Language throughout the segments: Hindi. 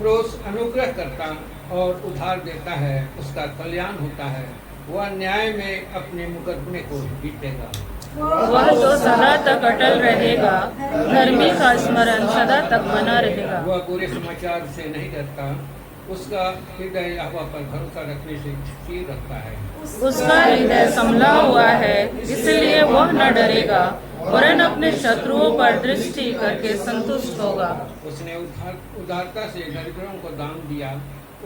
पड़ोस अनुग्रह करता और उधार देता है उसका कल्याण होता है। वह न्याय में अपने मुकदमे को जीतेगा। वह तो सदा तक अटल रहेगा, धर्मी का स्मरण सदा तक बना रहेगा। वह बुरे समाचार से नहीं डरता, उसका हृदय यहोवा पर भरोसा रखने से स्थिर रखता है। उसका हृदय संभला हुआ है, इसलिए वह न डरेगा, वरन अपने शत्रुओं पर दृष्टि करके संतुष्ट होगा। उसने उदारता से दरिद्रों को दान दिया,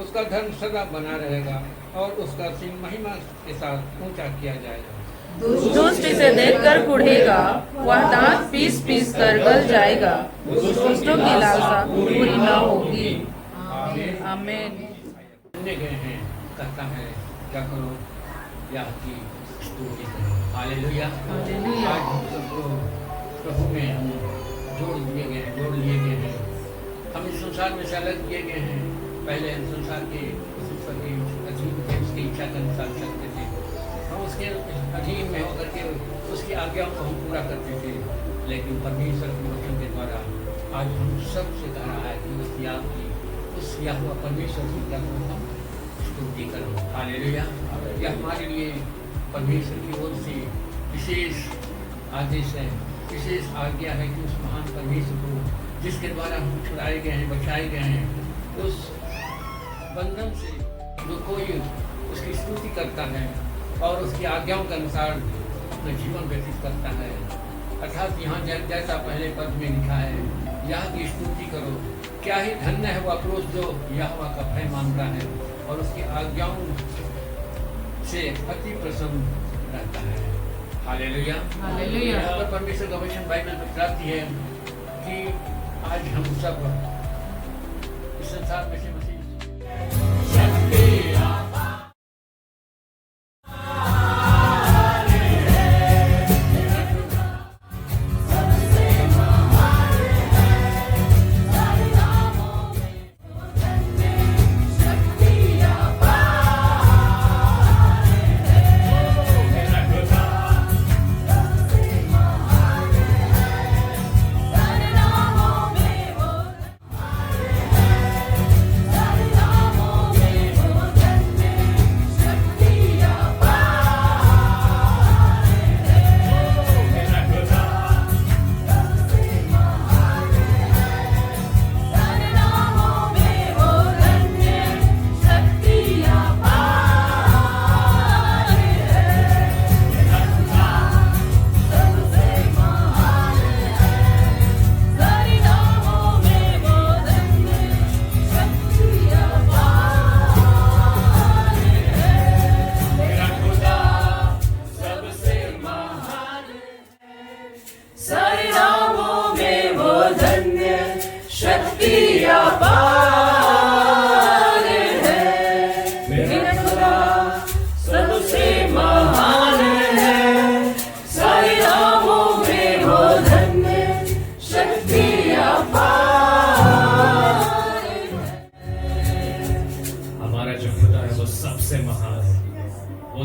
उसका धर्म सदा बना रहेगा और उसका सिंह महिमा के साथ ऊंचा किया जाएगा। दुष्ट इसे देखकर कुढ़ेगा, वह दांत पीस पीस कर गल जाएगा, दुष्टों की लालसा पूरी न होगी। आमीन। सुनने गए हैं, कहता है क्या करो या कि स्तुति करो। हालेलुया। आज हम सबको प्रभु में हम जोड़ लिए गए हैं। हम इस संसार में से अलग किए गए हैं। पहले हम संसार के अधीन थे, उसकी इच्छा के अनुसार चलते थे। हम उसके अधीन में होकर के उसकी आज्ञाओं को हम पूरा करते थे। लेकिन परमेश्वर के वचन के द्वारा आज हम सबसे कह रहा है कि उस यहोवा परमेश्वर की हम स्तुति करो। हालेलुया। यह हमारे लिए परमेश्वर की ओर से विशेष आदेश है, विशेष आज्ञा है कि उस महान परमेश्वर को जिसके द्वारा हम छुड़ाए गए हैं, बचाए गए हैं, उस बंधन से जो कोई उसकी स्तुति करता है और उसकी आज्ञाओं के अनुसार अपना जीवन व्यतीत करता है। अर्थात यहाँ जैसा पहले पद में लिखा है, यहाँ की स्तुति करो। क्या ही धन्य है वह पुरुष जो यहोवा का भय मानता है और उसकी आज्ञाओं से अति प्रसन्न रहता है। हालेलुया। हालेलुया। यहाँ पर परमेश्वर का वचन बाइबल में बताती है कि आज हम सब इस संसार में से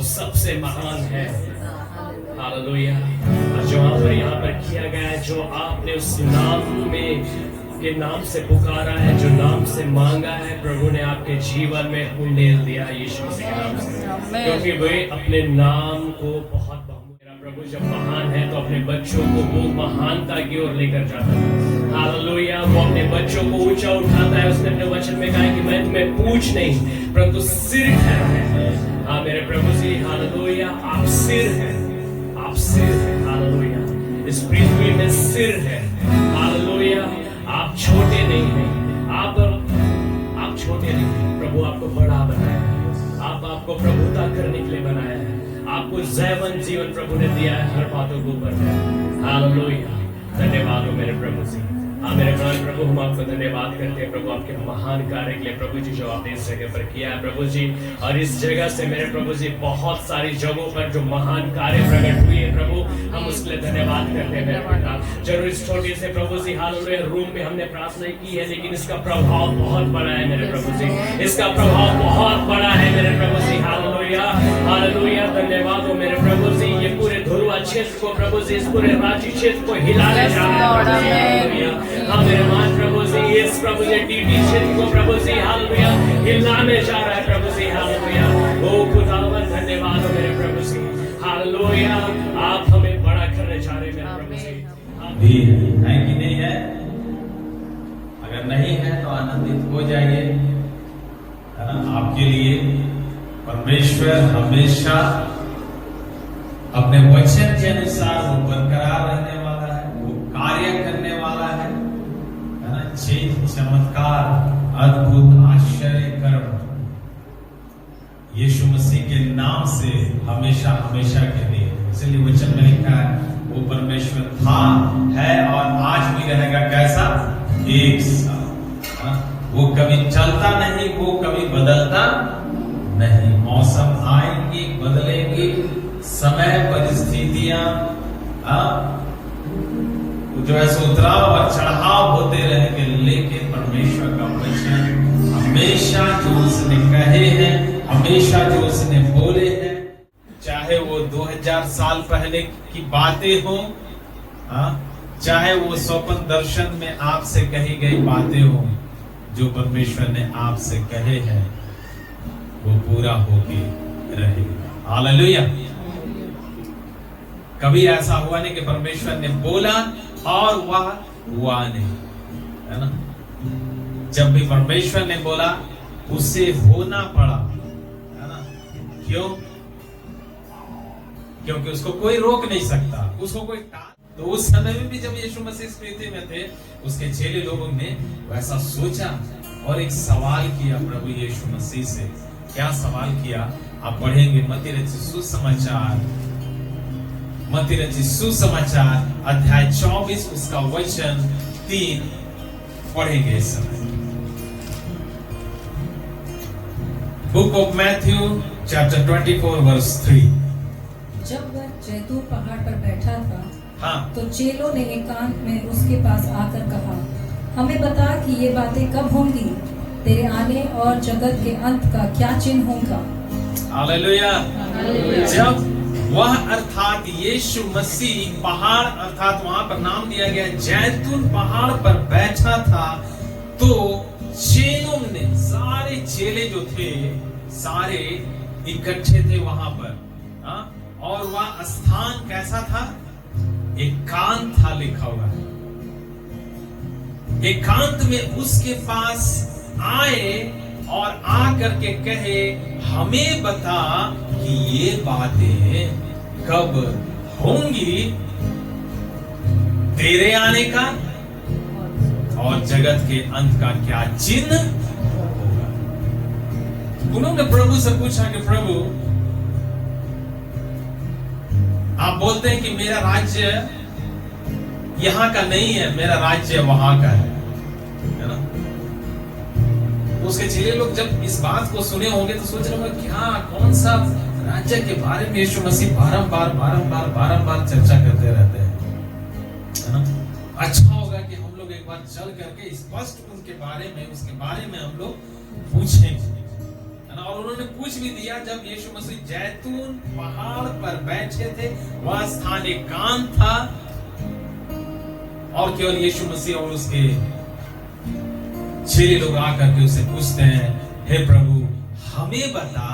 सबसे महान है। हालेलुया। और जो यहाँ पर किया गया है, जो आपने उस नाम में के नाम से पुकारा है, जो नाम से मांगा है, प्रभु ने आपके जीवन में उंडेल दिया यीशु मसीह के नाम से, क्योंकि वे अपने नाम को बहुत प्रभु जब महान है तो अपने बच्चों को वो महानता की ओर लेकर जाता है। हालेलुया। वो अपने बच्चों को ऊंचा उठाता है। उसने अपने वचन में कहा कि मैं तुम्हें पूंछ नहीं परंतु सिर ठहराया। हाँ मेरे प्रभु जी, हालेलुया। आप सिर हैं, आप सिर हैं। हालेलुया। इस पृथ्वी में सिर है। हालेलुया। आप छोटे नहीं हैं, आप छोटे नहीं हैं। प्रभु आपको बड़ा बनाया है। आपको प्रभुता करने के लिए बनाया है। आपको जैवन जीवन प्रभु ने दिया है हर बातों के ऊपर। हालेलुया। धन्यवाद हो मेरे प्रभु जी। हाँ मेरे प्राण प्रभु, हम आपको धन्यवाद करते हैं प्रभु आपके महान कार्य के लिए प्रभु जी, जो आपने इस जगह पर किया है प्रभु जी। और इस जगह से मेरे प्रभु जी बहुत सारी जगहों पर जो महान कार्य प्रकट हुए हैं प्रभु, हम उसके लिए धन्यवाद करते हैं मेरे पिता। जरूर इस छोटे से प्रभु जी हालेलुया रूम में हमने प्रार्थना की है, लेकिन इसका प्रभाव बहुत बड़ा है मेरे प्रभु जी। इसका प्रभाव बहुत बड़ा है मेरे प्रभु जी। Hallelujah, hallelujah. धन्यवाद हो मेरे प्रभु जी। ये पूरे धुरवा क्षेत्र को प्रभु जी, इस पूरे राज्य क्षेत्र को हिलाने जा रहा है। हाँ मेरे मान प्रभु जी, इस प्रभु ये टीटी क्षेत्र को प्रभु जी हालेलुया हिलाने जा रहा है प्रभु जी हालेलुया। ओ खुदावन धन्यवाद हो मेरे प्रभु जी हालेलुया। आप हमें बड़ा करने जा रहे हैं मेरे प्रभु जी। भी है कि नहीं है? अगर नहीं है तो आनंदित हो जाइए, है ना। आपके लिए परमेश्वर हमेशा अपने वचन के अनुसार वो बरकरार रहने वाला है, वो कार्य करने वाला है ना। चिन्ह चमत्कार अद्भुत आश्चर्य कर्म यीशु मसीह के नाम से हमेशा हमेशा के लिए, इसलिए वचन में लिखा है वो परमेश्वर था, है और आज भी रहेगा कैसा? एक सा। वो कभी चलता नहीं, वो कभी बदलता नहीं। मौसम आएंगी, बदलेंगी, समय परिस्थितियां जो है उतराव और चढ़ाव होते रहेंगे, लेकिन परमेश्वर का वचन हमेशा जो उसने कहे हैं, हमेशा जो उसने बोले हैं, चाहे वो 2000 साल पहले की बातें हो, चाहे वो स्वप्न दर्शन में आपसे कही गई बातें हो, जो परमेश्वर ने आपसे कहे हैं वो पूरा होके रहेगा। हालेलुया। कभी ऐसा हुआ नहीं कि परमेश्वर ने बोला और वह हुआ नहीं, है ना। जब भी परमेश्वर ने बोला उसे होना पड़ा, है ना। क्यों? क्योंकि उसको कोई रोक नहीं सकता, उसको कोई तो उस समय में भी जब यीशु मसीह इस पृथ्वी में थे, उसके चेले लोगों ने वैसा सोचा और एक सवाल किया प्रभु यीशु मसीह से। क्या सवाल किया? आप पढ़ेंगे मत्ती रचित सुसमाचार अध्याय 24 उसका वचन 3 पढ़ेंगे इस समय। Book of Matthew chapter 24 verse 3। जब वह जैतून पहाड़ पर बैठा था, हाँ, तो चेलों ने एकांत में उसके पास आकर कहा, हमें बता कि ये बातें कब होंगी, तेरे आने और जगत के अंत का क्या चिन्ह होगा। हालेलुया। जब वह अर्थात यीशु मसीह पहाड़, अर्थात वहां पर नाम दिया गया जैतून पहाड़ पर बैठा था, तो चेलों ने, सारे चेले जो थे सारे इकट्ठे थे वहां पर, और वह स्थान कैसा था? एकांत था, लिखा हुआ है। एकांत में उसके पास आए और आकर के कहे, हमें बता कि ये बातें कब होंगी, तेरे आने का और जगत के अंत का क्या चिन्ह होगा। उन्होंने प्रभु से पूछा कि प्रभु, आप बोलते हैं कि मेरा राज्य यहां का नहीं है, मेरा राज्य वहां का है ना। उसके चेले लोग जब इस बात को सुने होंगे तो सोच रहे होंगे क्या, कौन सा राज्य के बारे में यीशु मसीह बारंबार चर्चा करते रहते हैं, है ना। अच्छा होगा कि हम लोग एक बार चल करके स्पष्ट उसके बारे में हम लोग पूछेंगे, है ना। और उन्होंने पूछ भी दिया। जब यीशु मसीह जैतून पहाड़ पर बैठे थे, वह स्थान एकांत था, और केवल यीशु मसीह और उसके चेले लोग आकर के उसे पूछते हैं, हे प्रभु, हमें बता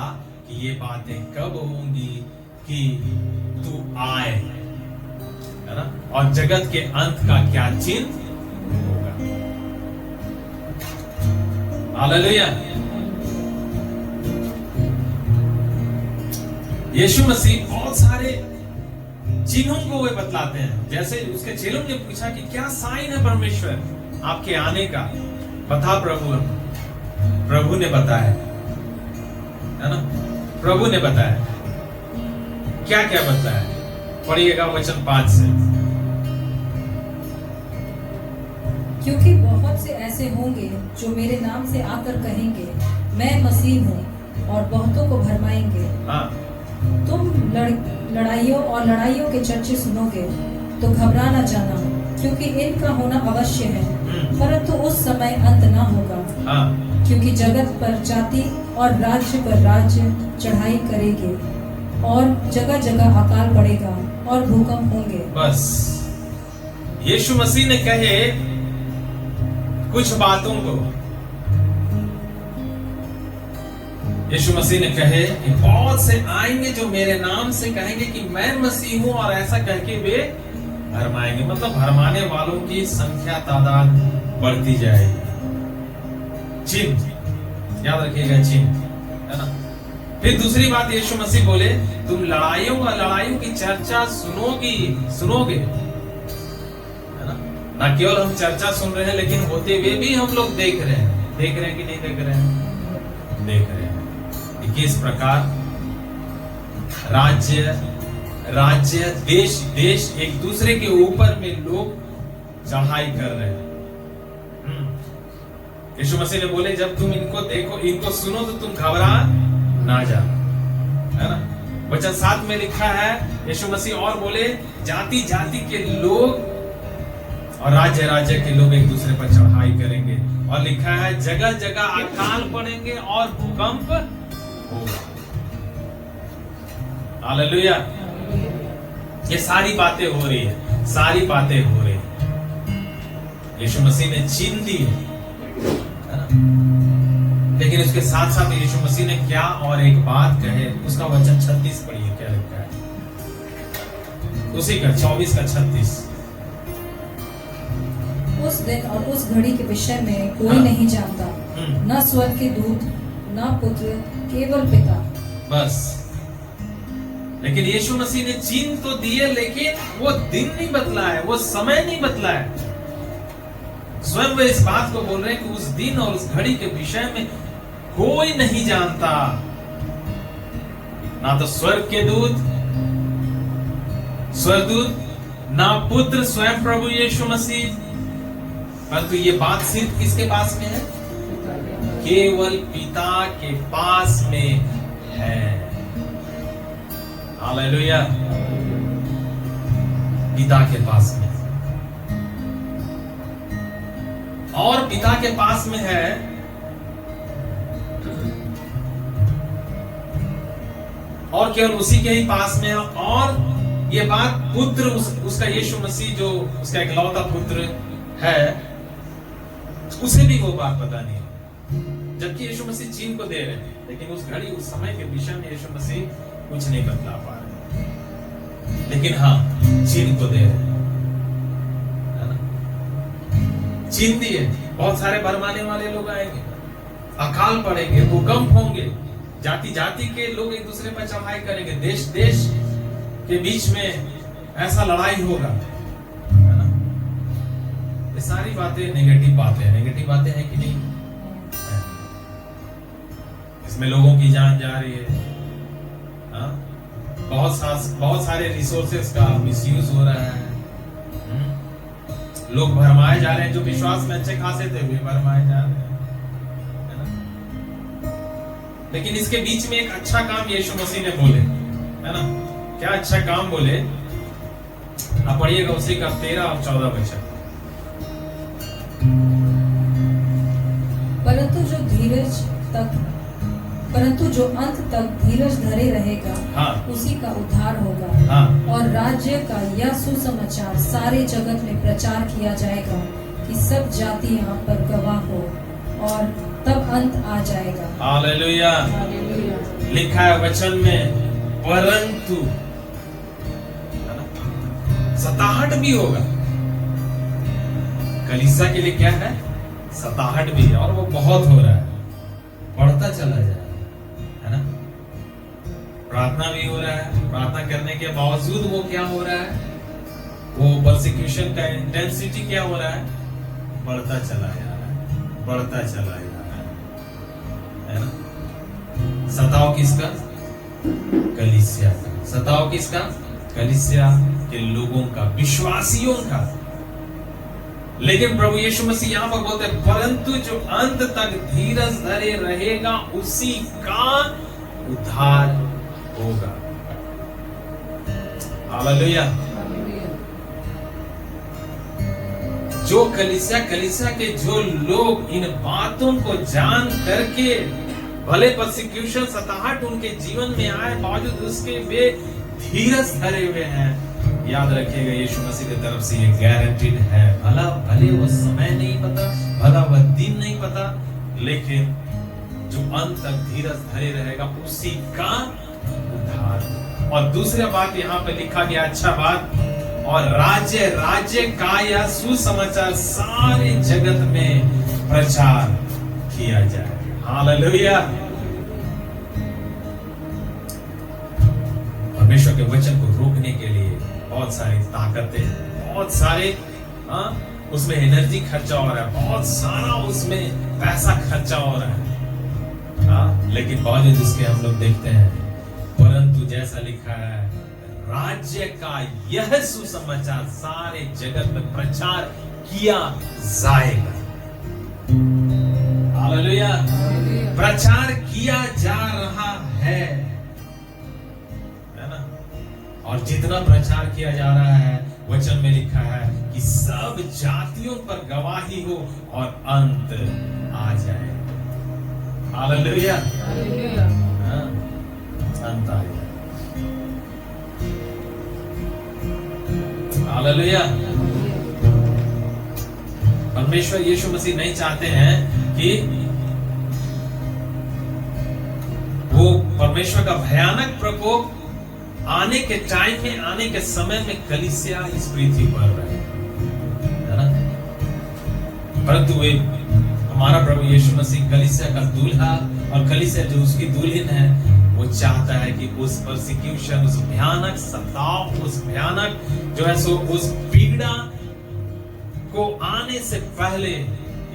कि ये बातें कब होंगी कि तू आए, है ना, और जगत के अंत का क्या चिन्ह होगा। हालेलुया। यीशु मसीह बहुत सारे चिन्हों को वे बतलाते हैं। जैसे उसके चेलों ने पूछा कि क्या साइन है परमेश्वर आपके आने का, बता प्रभु। प्रभु ने बताया, है ना, प्रभु ने बताया। क्या क्या बताया? पढ़िएगा वचन 5 से। क्योंकि बहुत से ऐसे होंगे जो मेरे नाम से आकर कहेंगे, मैं मसीह हूँ, और बहुतों को भरमाएंगे। हाँ। तुम लड़ाइयों के चर्चे सुनोगे तो घबरा न जाना, क्योंकि इनका होना अवश्य है, परंतु उस समय अंत न होगा। हाँ। क्योंकि जगत पर जाति और राज्य पर राज्य चढ़ाई करेंगे, और जगह जगह अकाल पड़ेगा और भूकंप होंगे। बस यीशु मसीह ने कहे कुछ बातों को यीशु मसीह ने कहे कि बहुत से आएंगे जो मेरे नाम से कहेंगे कि मैं मसीह हूं, और ऐसा कह के वे भरमाएंगे। मतलब भरमाने वालों की संख्या तादाद बढ़ती जाएगी। चिन्ह याद रखिएगा, चिन्ह है ना। फिर दूसरी बात यीशु मसीह बोले, तुम लड़ाइयों की चर्चा सुनोगे, है ना। ना केवल हम चर्चा सुन रहे हैं, लेकिन होते हुए भी हम लोग देख रहे हैं कि नहीं देख रहे हैं? देख रहे हैं कि किस प्रकार राज्य देश एक दूसरे के ऊपर में लोग चढ़ाई कर रहे हैं। यीशु मसीह ने बोले, जब तुम इनको देखो, इनको सुनो तो तुम घबरा ना जा, है ना। वचन 7 में लिखा है, यीशु मसीह और बोले, जाति जाति के लोग और राज्य के लोग एक दूसरे पर चढ़ाई करेंगे, और लिखा है जगह जगह अकाल पड़ेंगे और भूकंप होगा। हालेलुया। ये सारी बातें हो रही है, यीशु मसीह ने चिन्ह दी है ना। लेकिन उसके साथ साथ यीशु मसीह ने क्या और एक बात कहे, उसका वचन 36 पढ़िए, क्या लिखा है उसी का 24 का 36। उस दिन और उस घड़ी के विषय में कोई नहीं जानता, न स्वर्ग के दूत, न पुत्र, केवल पिता। बस। लेकिन यीशु मसीह ने चिन्ह तो दिए, लेकिन वो दिन नहीं बतला है, वो समय नहीं बतला है। स्वयं वे इस बात को बोल रहे हैं कि उस दिन और उस घड़ी के विषय में कोई नहीं जानता, ना तो स्वर्ग के दूत, ना पुत्र स्वयं प्रभु यीशु मसीह, परंतु ये बात सिर्फ किसके पास में है? केवल पिता के पास में है। हालेलुया। पिता के पास में, और पिता के पास में है, और केवल उसी के ही पास में है। और ये बात पुत्र उसका यीशु मसीह जो उसका इकलौता पुत्र है, उसे भी वो बात पता नहीं है, जबकि यीशु मसीह चिन्ह को दे रहे हैं, लेकिन उस घड़ी उस समय के विषय में यीशु मसीह कुछ नहीं बतला पा रहे। लेकिन हाँ, चिन्ह को दे रहे है ना। चिन्ह दिए, बहुत सारे भरमाने वाले लोग आएंगे, अकाल पड़ेंगे, भूकंप होंगे, जाति जाति के लोग एक दूसरे पर चढ़ाई करेंगे, देश देश के बीच में ऐसा लड़ाई होगा, है ना। ये सारी बातें नेगेटिव बातें हैं कि नहीं? इसमें लोगों की जान जा रही है, बहुत सारे रिसोर्सेस का मिसयूज हो रहा है। लोग भरमाए जा रहे हैं, जो विश्वास में अच्छे खासे थे वे भरमाए जा रहे हैं, है ना। लेकिन इसके बीच में एक अच्छा काम यीशु मसीह ने बोले, है ना। क्या अच्छा काम बोले? आप पढ़िएगा उसी का 13 और 14 वचन। परंतु जो अंत तक धीरज धरे रहेगा, हाँ। उसी का उद्धार होगा। हाँ। और राज्य का यह सुसमाचार सारे जगत में प्रचार किया जाएगा कि सब जाति यहाँ पर गवाह हो, और तब अंत आ जाएगा। हालेलुया। लिखा है वचन में, परंतु सताहट भी होगा। कलीसिया के लिए क्या है? सताहट भी है, और वो बहुत हो रहा है, बढ़ता चला जाए, है ना। प्रार्थना भी हो रहा है, प्रार्थना करने के बावजूद वो क्या हो रहा है? वो परसिक्यूशन का इंटेंसिटी क्या हो रहा है? बढ़ता चला जा रहा है, बढ़ता चला जा रहा है ना। सताओ किसका? कलीसिया का। सताओ किसका? कलीसिया के लोगों का, विश्वासियों का। लेकिन प्रभु यीशु मसीह यहाँ पर बोलते हैं, परंतु जो अंत तक धीरज धरे रहेगा, उसी का उद्धार होगा। हालेलुया। जो कलीसिया के जो लोग इन बातों को जान करके, भले परसिक्यूशन सताहट उनके जीवन में आए, बावजूद उसके वे धीरज धरे हुए हैं। याद रखिएगा यीशु मसीह की तरफ से ये गारंटीड है। भले वो समय नहीं पता, भला वह दिन नहीं पता, लेकिन जो अंत तक धीरज धरे रहेगा उसी का उद्धार। और दूसरा बात यहाँ पे लिखा गया, अच्छा बात, और राज्य का यह सुसमाचार सारे जगत में प्रचार किया जाए। हालेलुया। परमेश्वर के वचन को रोकने के लिए बहुत सारी ताकतें, बहुत सारे उसमें एनर्जी खर्चा हो रहा है, बहुत सारा उसमें पैसा खर्चा हो रहा है, लेकिन बावजूद इसके हम लोग देखते हैं, परंतु जैसा लिखा है, राज्य का यह सुसमाचार सारे जगत में प्रचार किया जाएगा। हालेलुया। प्रचार किया जा रहा है ना? और जितना प्रचार किया जा रहा है, वचन में लिखा है कि सब जातियों पर गवाही हो और अंत आ जाए। हालेलुया। अंत आ जाए। हालेलुया। परमेश्वर यीशु मसीह नहीं चाहते हैं कि वो परमेश्वर का भयानक प्रकोप आने के टाइम में, आने के समय में कलीसिया इस पृथ्वी पर रहे, है ना? परंतु वे हमारा प्रभु यीशु मसीह कलीसिया का दूल्हा, और कलीसिया जो उसकी दुल्हन है, वो चाहता है कि उस परसिक्यूशन, उस भयानक सताव, उस भयानक जो है सो उस पीड़ा को आने से पहले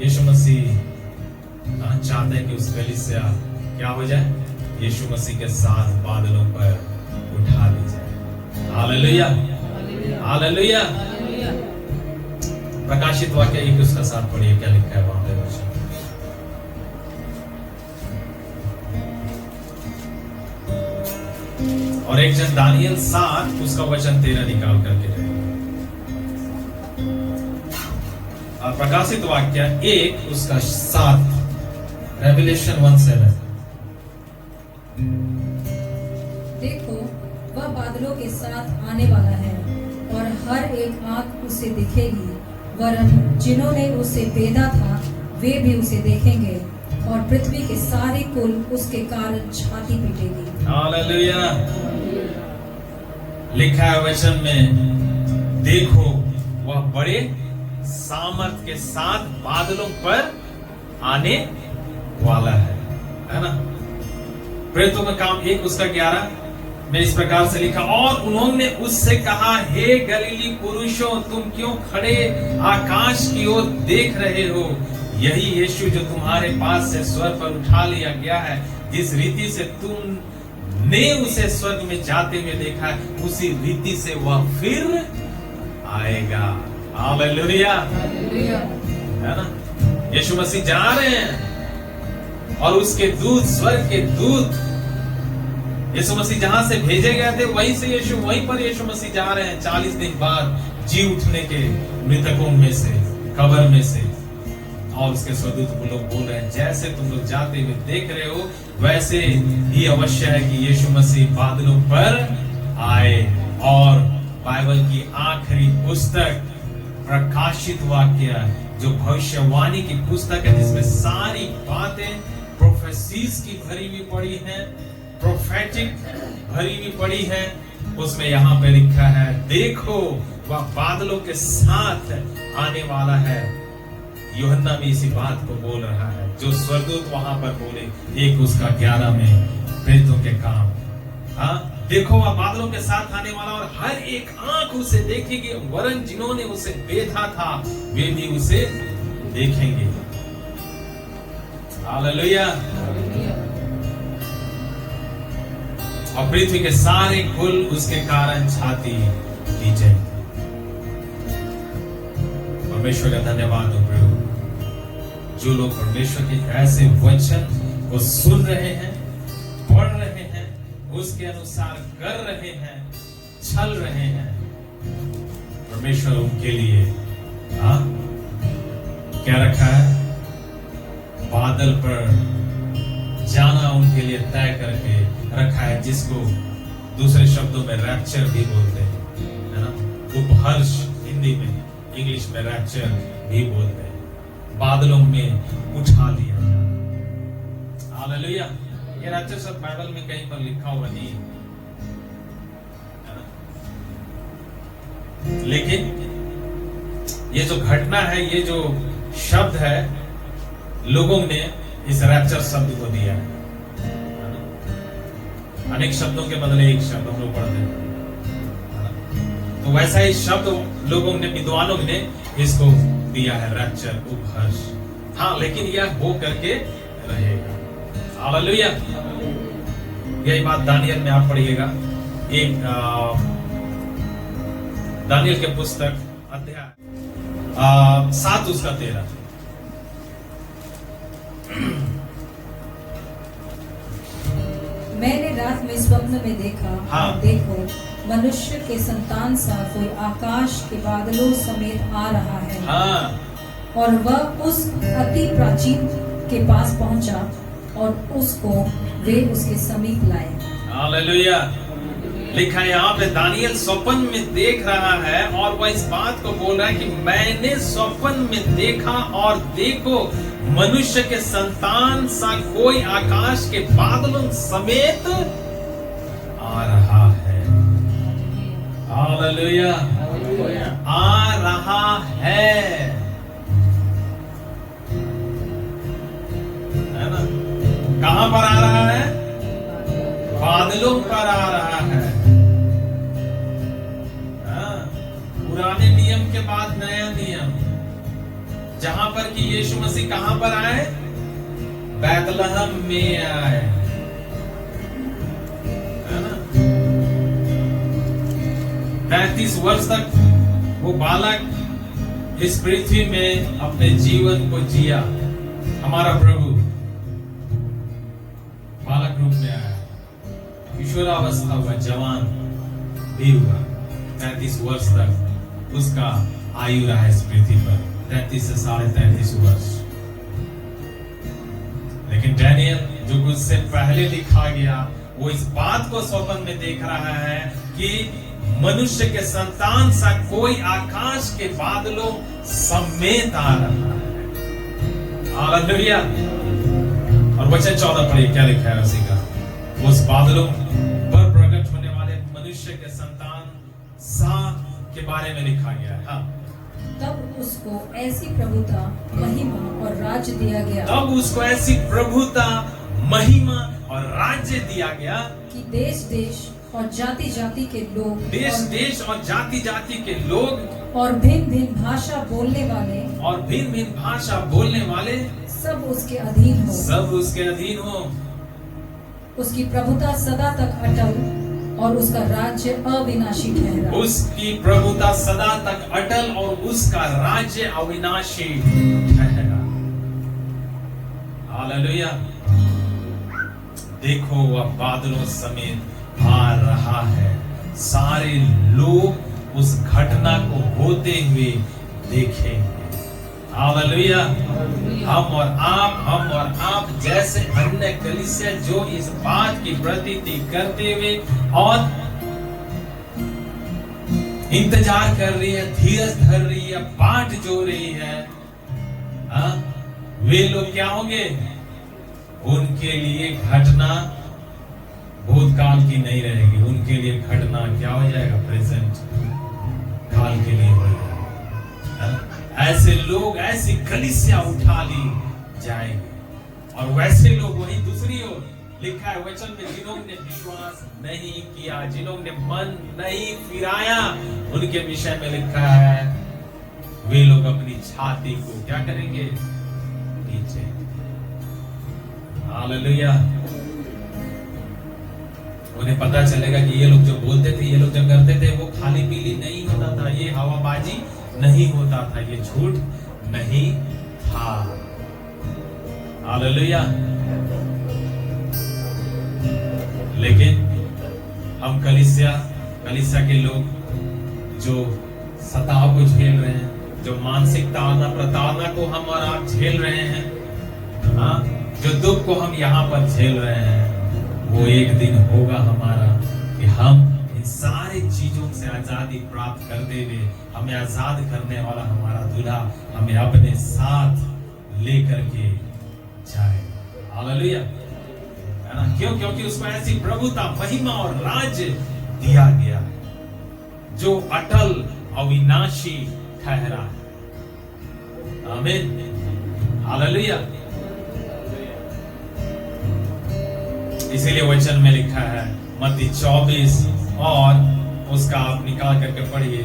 यीशु मसीह चाहते हैं कि उस कलीसिया क्या हो जाए, यीशु मसीह के साथ बादलों पर उठा ली जाए। हालेलुया। हालेलुया। प्रकाशित वाक्य एक उसका साथ पढ़िए, क्या लिखा है वहां पे वचन। और एक जन दानियल 7 उसका वचन 13 निकाल करके दे। और प्रकाशित वाक्य 1 उसका 7, रेवलेशन 1:7। देखो वह बादलों के साथ आने वाला है और हर एक आंख उसे दिखेगी, वरन जिन्होंने उसे बेधा था वे भी उसे देखेंगे, और पृथ्वी के सारे कुल उसके कारण छाती पीटेगी। हालेलुया। लिखा है वचन में, देखो वह बड़े सामर्थ के साथ बादलों पर आने वाला है ना? प्रेरितों का काम 1 उसका 11 में इस प्रकार से लिखा, और उन्होंने उससे कहा, हे गलीली पुरुषों, तुम क्यों खड़े आकाश की ओर देख रहे हो? यही यीशु जो तुम्हारे पास से स्वर्ग पर उठा लिया गया है, जिस रीति से तुमने उसे स्वर्ग में जाते हुए देखा है, उसी रीति से वह फिर आएगा। हालेलुया। है ना? यीशु मसीह जा रहे हैं और उसके दूत, स्वर्ग के दूत, यीशु मसीह जहां से भेजे गए थे वहीं से वहीं पर यीशु मसीह जा रहे हैं 40 दिन बाद जी उठने के मृतकों में से, कब्र में से। और उसके स्वदूत वो लोग बोल रहे हैं, जैसे तुम लोग जाते हुए देख रहे हो, वैसे ही अवश्य है कि यीशु मसीह बादलों पर आए। और बाइबल की आखिरी पुस्तक प्रकाशित वाक्य, जो भविष्यवाणी की पुस्तक है, जिसमें सारी बातें प्रोफेसीज की भरी हुई पड़ी हैं, प्रोफेटिक भरी हुई पड़ी है, उसमें यहाँ पे लिखा है, देखो वह बादलों के साथ आने वाला है। यूहन्ना भी इसी बात को बोल रहा है जो स्वर्गदूत वहां पर बोले, 1 उसका 11 में प्रेरितों के काम। देखो वह बादलों के साथ आने वाला, और हर एक आंख उसे देखेगी, वरन जिन्होंने उसे बेधा था वे भी उसे देखेंगे। हालेलुया। और पृथ्वी के सारे कुल उसके कारण छाती पीटे। परमेश्वर का धन्यवाद हो प्रभु, जो लोग परमेश्वर के ऐसे वचन को सुन रहे हैं, पढ़ रहे हैं, उसके अनुसार कर रहे हैं, चल रहे हैं, परमेश्वर उनके लिए क्या रखा है? बादल पर जाना उनके लिए तय करके रखा है, जिसको दूसरे शब्दों में रैप्चर भी बोलते हैं, है ना। उपहर्ष हिंदी में, इंग्लिश में रैप्चर भी बोलते हैं। बादलों में उठा लिया जाए। हालेलुया। ये रैप्चर शब्द बाइबल में कहीं पर लिखा हुआ नहीं है ना? लेकिन ये जो घटना है, ये जो शब्द है, लोगों ने इस रैप्चर शब्द को दिया है। अनेक शब्दों के बदले एक शब्द हम लोग पढ़ते हैं, तो वैसा ही शब्द लोगों ने, विद्वानों ने इसको दिया है, रैप्चर, उपहर्ष। हाँ, लेकिन यह हो करके रहेगा। हालेलुया। यही बात दानियल में आप पढ़िएगा, एक दानियल के पुस्तक अध्याय 7 उसका 13। मैंने रात में स्वप्न में देखा, हाँ। और देखो मनुष्य के संतान सा कोई आकाश के बादलों समेत आ रहा है। हाँ, और वह उस अति प्राचीन के पास पहुंचा और उसको वे उसके समीप लाए। हालेलुया। लिखा है यहाँ पे, दानियल स्वप्न में देख रहा है और वह इस बात को बोल रहा है कि मैंने स्वप्न में देखा और देखो मनुष्य के संतान सा कोई आकाश के बादलों समेत आ रहा है। हालेलुया। आ रहा है ना। कहां पर आ रहा है? बादलों पर आ रहा है। पुराने नियम के बाद नया नियम, जहां पर कि यीशु मसीह कहां पर आए? बैतलहम में आए, है ना। 35 वर्ष तक वो बालक इस पृथ्वी में अपने जीवन को जिया। हमारा प्रभु बालक रूप में आया, किशोरावस्था हुआ, जवान भी हुआ, 33 वर्ष तक उसका आयु रहा इस पृथ्वी पर, 33 से 33.5 वर्ष। लेकिन डैनियल, जो कुछ से पहले लिखा गया, वो इस बात को स्वप्न में देख रहा है कि मनुष्य के संतान सा कोई आकाश के बादलों समेत आ रहा है। हालेलुया। और वचन 14 पढ़िए, क्या लिखा है उसी का। उस बादलों पर प्रकट होने वाले मनुष्य के संतान सा के बारे में लिखा गया है। हाँ। तब उसको ऐसी प्रभुता, महिमा और राज्य दिया गया, तब उसको ऐसी प्रभुता, महिमा और राज्य दिया गया कि देश देश और जाति जाति के लोग, देश देश और जाति जाति के लोग और भिन्न भिन्न भाषा बोलने वाले, और भिन्न भिन्न भाषा बोलने वाले सब उसके अधीन हो। सब उसके अधीन हो। उसकी प्रभुता सदा तक अटल और उसका राज्य अविनाशी ठहरा। उसकी प्रभुता सदा तक अटल और उसका राज्य अविनाशी ठहरा। हालेलुया। देखो, वह बादलों समेत आ रहा है। सारे लोग उस घटना को होते हुए देखेंगे। हालेलुया। हम और आप जैसे अन्य कलीसिया जो इस बात की प्रतीति करते हुए और इंतजार कर रही है, धीरज धर रही है, बाट जो रही है, वे लोग क्या होंगे? उनके लिए घटना भूतकाल की नहीं रहेगी, उनके लिए घटना क्या हो जाएगा? प्रेजेंट काल के लिए हो जाएगा। ऐसे लोग, ऐसी कलीसिया उठा ली जाएंगे। और वैसे लोग वही दूसरी ओर लिखा है वचन में, जिन्होंने विश्वास नहीं किया, जिन्होंने मन नहीं फिराया, उनके विषय में लिखा है वे लोग अपनी छाती को क्या करेंगे? नीचे। हालेलुया। उन्हें पता चलेगा कि ये लोग जो बोलते थे, ये लोग जो करते थे, वो खाली पीली नहीं होता था, ये हवाबाजी नहीं होता था, ये झूठ नहीं था। हालेलुया। लेकिन हम कलीसिया के लोग जो सताव को झेल रहे हैं, जो मानसिक ताड़ना प्रताड़ना को हम और आप झेल रहे हैं, जो दुख को हम यहाँ पर झेल रहे हैं, वो एक दिन होगा हमारा कि हम इन सारी चीजों से आजादी प्राप्त करते हुए हमें आजाद करने वाला हमारा दूल्हा हमें अपने साथ लेकर के जाएगा। हालेलुया, है ना? क्यों? क्योंकि उसको ऐसी प्रभुता, महिमा और राज्य दिया गया है जो अटल अविनाशी ठहरा है। आमीन, हालेलुया। इसीलिए वचन में लिखा है मत्ती 24 और उसका आप निकाल करके पढ़िए।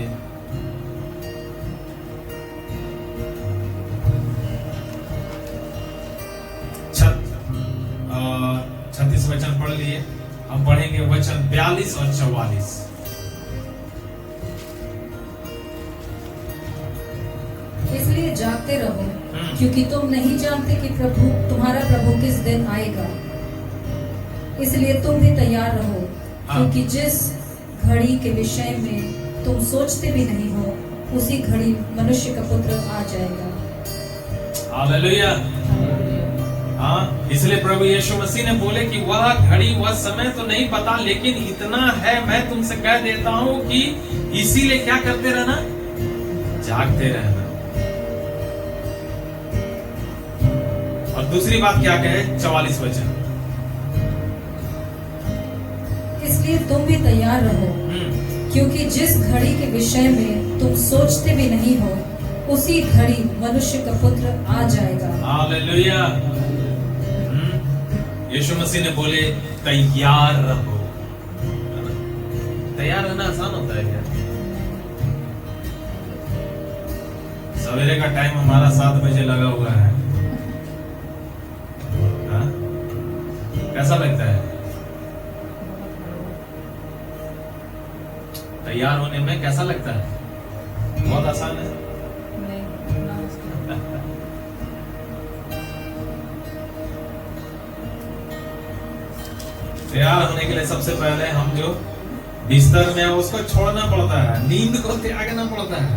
छत्तीस वचन पढ़ लिए, हम पढ़ेंगे वचन 42 और 44। इसलिए जागते रहो, क्योंकि तुम नहीं जानते कि तुम्हारा प्रभु किस दिन आएगा। इसलिए तुम भी तैयार रहो, क्योंकि जिस घड़ी के विषय में तुम सोचते भी नहीं हो, उसी घड़ी मनुष्य का पुत्र आ जाएगा। हालेलुया। हाँ, इसलिए प्रभु यीशु मसीह ने बोले कि वह घड़ी वह समय तो नहीं पता, लेकिन इतना है मैं तुमसे कह देता हूं कि इसीलिए क्या करते रहना, जागते रहना। और दूसरी बात क्या कहे, 44 वचन, इसलिए तुम भी तैयार रहो, क्योंकि जिस घड़ी के विषय में तुम सोचते भी नहीं हो, उसी घड़ी मनुष्य का पुत्र आ जाएगा। हालेलुया। यीशु मसीह ने बोले तैयार रहो। तैयार रहना आसान होता है क्या? सवेरे का टाइम हमारा 7 बजे लगा हुआ है, हा? कैसा लगता है तैयार होने में? कैसा लगता है? बहुत आसान है। तैयार होने के लिए सबसे पहले हम जो बिस्तर में है उसको छोड़ना पड़ता है, नींद को त्यागना पड़ता है।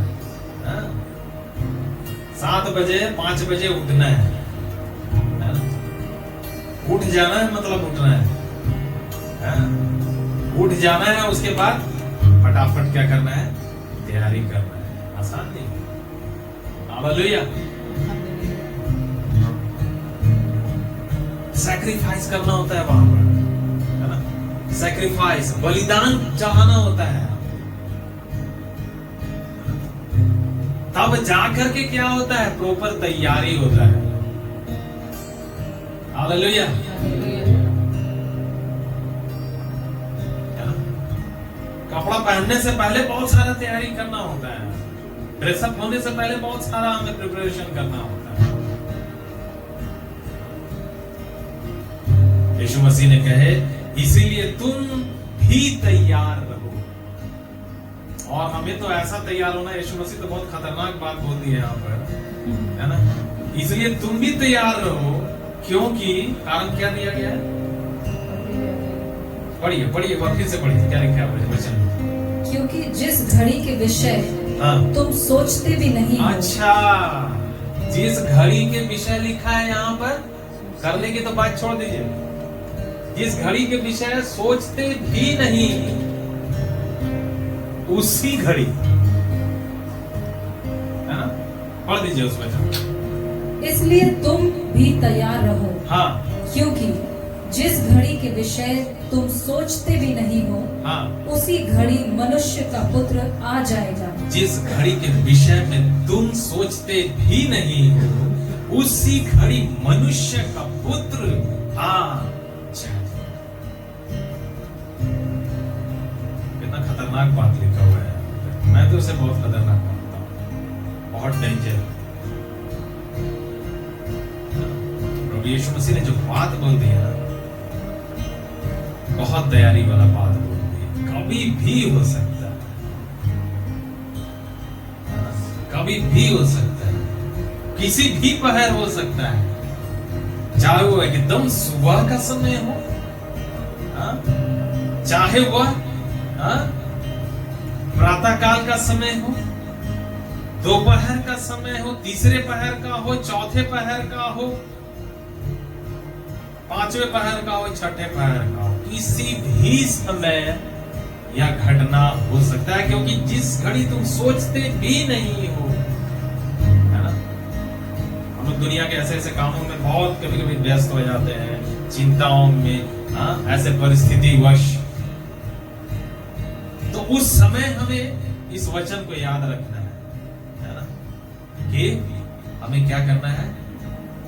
7 बजे 5 बजे उठना है ना? उठ जाना है, मतलब उठना है, उठ जाना है। उसके बाद फटाफट क्या करना है, तैयारी करना है। आसान नहीं। हालेलुया। सैक्रिफाइस करना होता है वहां पर, है ना? सैक्रिफाइस, बलिदान चढ़ाना होता है। तब जाकर के क्या होता है, प्रॉपर तैयारी होता है। हालेलुया। कपड़ा पहनने से पहले बहुत सारा तैयारी करना होता है, ड्रेसअप होने से पहले बहुत सारा हमें प्रिपरेशन करना होता है। यीशु मसीह ने कहे इसीलिए तुम भी तैयार रहो। और हमें तो ऐसा तैयार होना, यीशु मसीह तो बहुत खतरनाक बात बोल दी है यहाँ पर, है ना? इसलिए तुम भी तैयार रहो, क्योंकि कारण क्या दिया गया है? पढ़िए पढ़िए, फिर से पढ़िए, क्या लिखा है वचन में? क्योंकि जिस घड़ी के विषय तुम सोचते भी नहीं हो। अच्छा, जिस घड़ी के विषय लिखा है यहाँ पर, करने की तो बात छोड़ दीजिए। जिस घड़ी के विषय सोचते भी नहीं, उसी घड़ी, है ना? पढ़ दीजिए उस वचन। इसलिए तुम भी तैयार रहो, हाँ, क्योंकि जिस घड़ी के विषय तुम सोचते भी नहीं हो, हाँ, उसी घड़ी मनुष्य का पुत्र आ जाएगा। जिस घड़ी के विषय में तुम सोचते भी नहीं हो, उसी घड़ी मनुष्य का पुत्र आ जाएगा। कितना खतरनाक बात लिखा हुआ है। मैं तो उसे बहुत खतरनाक मानता हूँ, बहुत डेंजर। प्रभु यीशु मसीह ने जो बात बोल दी है ना, बहुत तैयारी वाला बात बोल दी है। कभी भी हो सकता है, कभी भी हो सकता है, किसी भी पहर हो सकता है, चाहे वो एकदम सुबह का समय हो, चाहे वह प्रातः काल का समय हो, दोपहर का समय हो, तीसरे पहर का हो, चौथे पहर का हो, पांचवें पहर का हो, छठे पहर का हो, किसी भी समय यह घटना हो सकता है, क्योंकि जिस घड़ी तुम सोचते भी नहीं हो, है ना। हम लोग दुनिया के ऐसे ऐसे कामों में बहुत कभी कभी व्यस्त हो जाते हैं, चिंताओं में, ऐसे परिस्थिति वश। तो उस समय हमें इस वचन को याद रखना है ना, कि हमें क्या करना है,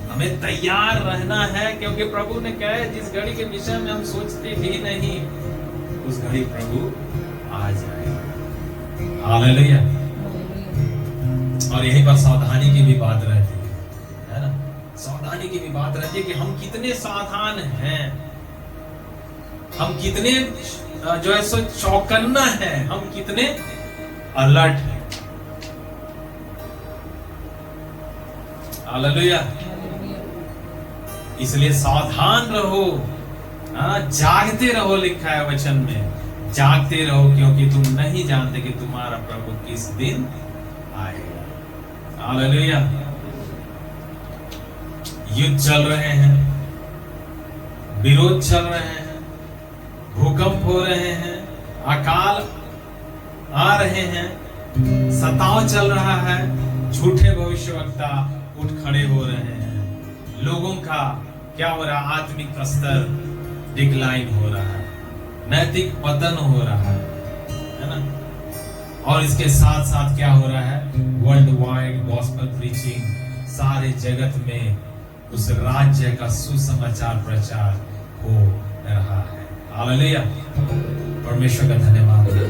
हमें तैयार रहना है, क्योंकि प्रभु ने कहा है जिस घड़ी के विषय में हम सोचते भी नहीं, उस घड़ी प्रभु आ जाएगा। हालेलुया। और यहीं पर सावधानी की भी बात रहती है ना, सावधानी की भी बात रहती है कि हम कितने सावधान हैं, हम कितने जो है सो चौकन्ना है, हम कितने अलर्ट हैं। हालेलुया। इसलिए सावधान रहो, जागते रहो, लिखा है वचन में, जागते रहो, क्योंकि तुम नहीं जानते कि तुम्हारा प्रभु किस दिन आएगा। हालेलुया। युद्ध चल रहे हैं, विरोध चल रहे हैं, भूकंप हो रहे हैं, अकाल आ रहे हैं, सताव चल रहा है, झूठे भविष्यवक्ता उठ खड़े हो रहे हैं, लोगों का क्या हो रहा है, आत्मिक स्तर डिक्लाइन हो रहा है, नैतिक पतन हो रहा है ना। और इसके साथ साथ क्या हो रहा है, वर्ल्ड वाइड गॉस्पेल प्रीचिंग, सारे जगत में उस राज्य का सुसमाचार प्रचार हो रहा है। हालेलुया। परमेश्वर का धन्यवाद हो।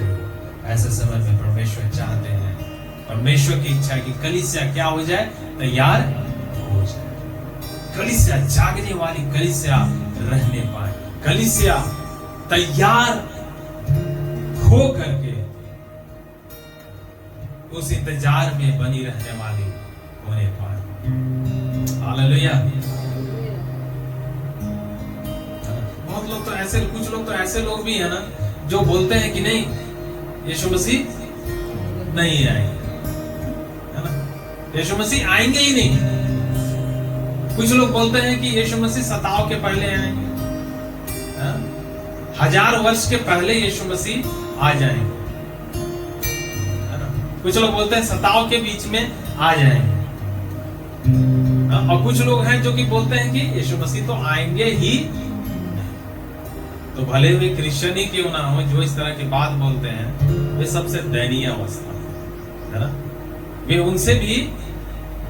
ऐसे समय में परमेश्वर चाहते हैं, परमेश्वर की इच्छा है कि कलीसिया क्या हो जाए, तैयार हो जाए, कलीसिया जागने वाली कलीसिया रहने पाए, कलीसिया तैयार हो करके उस इंतजार में बनी रहने वाली होने पाए। हालेलुया। बहुत लोग तो ऐसे, कुछ लोग तो ऐसे लोग भी है ना, जो बोलते हैं कि नहीं, यीशु मसीह नहीं आएंगे, है ना, यीशु मसीह आएंगे ही नहीं। कुछ लोग बोलते हैं कि यीशु मसीह सताव के पहले आएंगे, 1000 वर्ष के पहले यीशु मसीह आ जाएंगे, है ना। कुछ लोग बोलते हैं सताव के बीच में आ जाएंगे, और कुछ लोग हैं जो कि बोलते हैं कि यीशु मसीह तो आएंगे ही। तो भले वे क्रिश्चियन ही क्यों ना हो, जो इस तरह की बात बोलते हैं, वे सबसे दयनीय अवस्था है ना। वे उनसे भी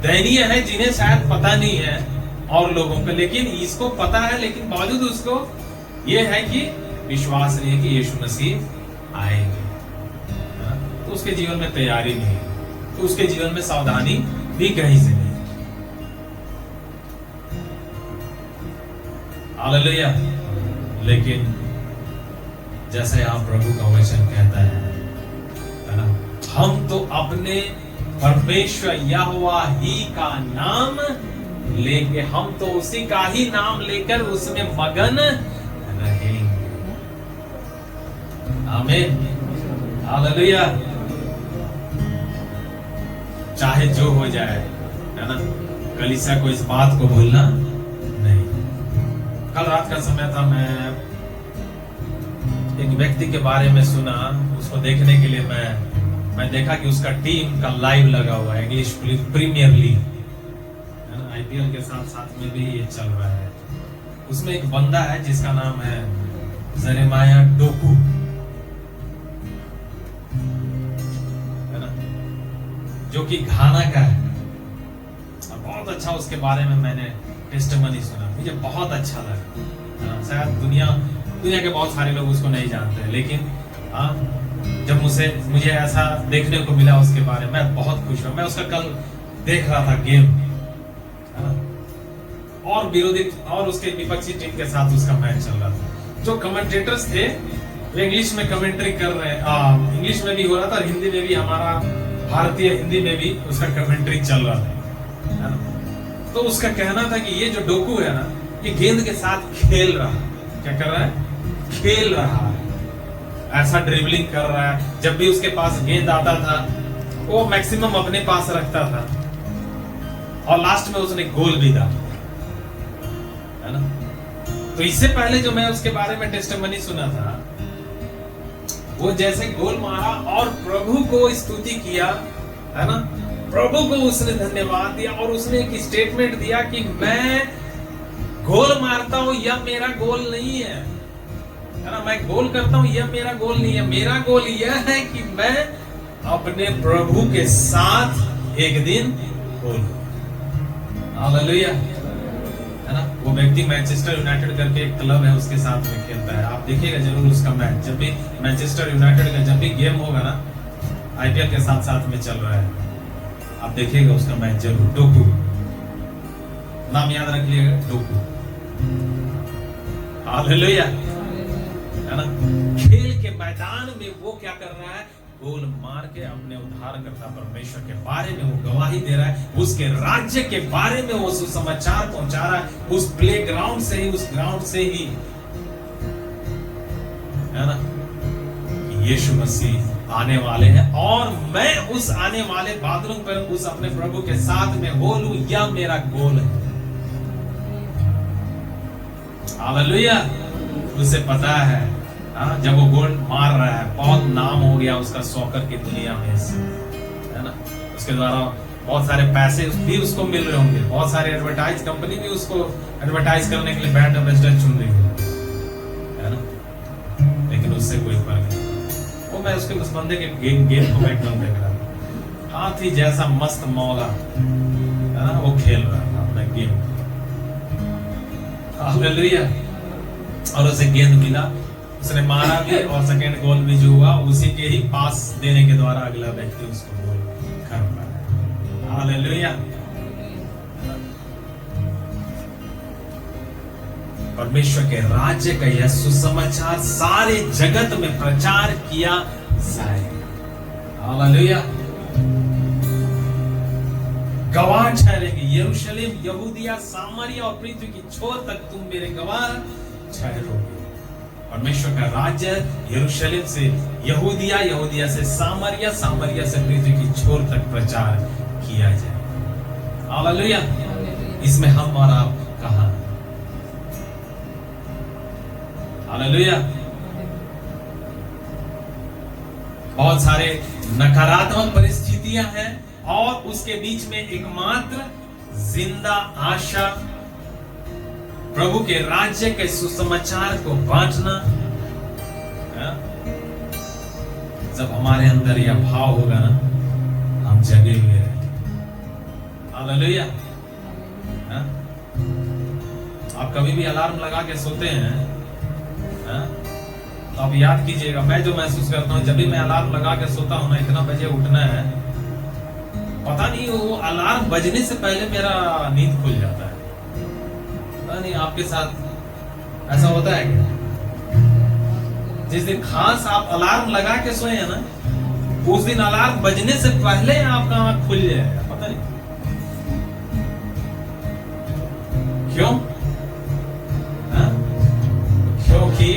दयनीय है जिन्हें शायद पता नहीं है और लोगों को, लेकिन इसको पता है, लेकिन बावजूद उसको ये है कि विश्वास नहीं है कि यीशु मसीह आएंगे, तो उसके जीवन में तैयारी नहीं, तो उसके जीवन में सावधानी भी कहीं से नहीं। हालेलुया। लेकिन जैसे यहाँ प्रभु का वचन कहता है ना, हम तो अपने परमेश्वर यहोवा ही का नाम लेंगे, हम तो उसी का ही नाम लेकर उसमें मगन रहेंगे। आमीन। हालेलुया। चाहे जो हो जाए, है ना, कलीसिया को इस बात को भूलना नहीं। कल रात का समय था, मैं एक व्यक्ति के बारे में सुना, उसको देखने के लिए मैं देखा कि उसका टीम का लाइव लगा हुआ है, इंग्लिश प्रीमियर लीग, है ना, आईपीएल के साथ साथ में भी ये चल रहा है। उसमें एक बंदा है जिसका नाम है जेरेमाया डोकू, है ना, जो कि घाना का है। बहुत अच्छा उसके बारे में मैंने टेस्टिमनी सुना, मुझे बहुत अच्छा लगा। शायद दुनिया के बहुत सारे लोग उसको नहीं जानते, लेकिन जब मुझे ऐसा देखने को मिला उसके बारे में, मैं बहुत खुश हुआ। मैं उसका कल देख रहा था गेम, और विरोधी और उसके विपक्षी टीम के साथ उसका मैच चल रहा था। जो कमेंटेटर्स थे वे इंग्लिश में कमेंट्री कर रहे, इंग्लिश में भी हो रहा था और हिंदी में भी, हमारा भारतीय हिंदी में भी उसका कमेंट्री चल रहा था, है ना। तो उसका कहना था कि ये जो डोकू है ना, ये गेंद के साथ खेल रहा है। क्या कर रहा है? खेल रहा है, ऐसा ड्रिबलिंग कर रहा है। जब भी उसके पास गेंद आता था वो मैक्सिमम अपने पास रखता था, और लास्ट में उसने गोल भी डाला, है ना। तो इससे पहले जो मैं उसके बारे में टेस्टिमनी सुना था, वो जैसे गोल मारा और प्रभु को स्तुति किया, है ना, प्रभु को उसने धन्यवाद दिया और उसने एक स्टेटमेंट दिया कि मैं गोल मारता हूं, यह मेरा गोल नहीं है ना, मैं गोल करता हूं, यह मेरा गोल नहीं है। मेरा गोल यह है कि मैं अपने प्रभु के साथ एक दिन बोलूं। हालेलुया, है ना। वो व्यक्ति मैनचेस्टर यूनाइटेड करके एक क्लब है, उसके साथ में खेलता है। आप देखिएगा जरूर उसका मैच, जब भी मैनचेस्टर यूनाइटेड का जब भी गेम होगा ना, आईपीएल के साथ साथ में चल रहा है, आप देखिएगा उसका मैच जरूर। डोकू नाम याद रखिएगा, डोकू। हालेलुया, है ना। खेल के मैदान में वो क्या कर रहा है, गोल मार के अपने उद्धारकर्ता परमेश्वर के बारे में वो गवाही दे रहा है, उसके राज्य के बारे में वो सुसमाचार पहुंचा रहा है, उस प्लेग्राउंड से ही, उस ग्राउंड से ही, है ना, कि यीशु मसीह आने वाले हैं और मैं उस आने वाले बादलों पर उस अपने प्रभु के साथ में हो लूं, यह मेरा गोल है। हालेलुया, उसे पता है, जब वो गोल मार रहा है, बहुत नाम हो गया उसका सॉकर की दुनिया में, है ना। उसके द्वारा बहुत सारे पैसे भी उसको मिल रहे होंगे, बहुत सारे एडवर्टाइज कंपनी भी उसको एडवर्टाइज करने के लिए ब्रांड एम्बेसडर चुन रही है ना, लेकिन उससे कोई फर्क नहीं। वो मैं उसके उस बंदे के गेम को मैं एकदम देख रहा था, हाथी जैसा मस्त मौला, है ना, वो खेल रहा था अपना गेम। हालेलुया, और उसे गेंद मिला, उसने मारा भी और सेकंड गोल भी जो हुआ उसी के ही पास देने के द्वारा अगला व्यक्ति उसको गोल कर पाया। हालेलुया, परमेश्वर के राज्य का यह सुसमाचार सारे जगत में प्रचार किया जाएगा। हालेलुया, गवाह ठहरेंगे। यरूशलेम, यहूदिया, सामरिया और पृथ्वी की छोर तक तुम मेरे गवाह ठहरोगे। परमेश्वर का राज्य यरूशलेम से यहूदिया, यहूदिया से सामरिया, सामरिया से पृथ्वी की छोर तक प्रचार किया जाए। हालेलुया, इसमें हम और आप कहां? हालेलुया, बहुत सारे नकारात्मक परिस्थितियां हैं और उसके बीच में एकमात्र जिंदा आशा प्रभु के राज्य के सुसमाचार को बांटना। जब हमारे अंदर यह भाव होगा ना, हम जगे हुए रहेंगे। हालेलुया, आप कभी भी अलार्म लगा के सोते हैं, तो आप याद कीजिएगा, मैं जो महसूस करता हूं, जब भी मैं अलार्म लगा के सोता हूं ना, इतना बजे उठना है, पता नहीं वो अलार्म बजने से पहले मेरा नींद खुल जाता है। नहीं, आपके साथ ऐसा होता है क्या? जिस दिन खास आप अलार्म लगा के सोए हैं ना, उस दिन अलार्म बजने से पहले आपका आंख खुल जाएगा, पता नहीं क्यों? क्योंकि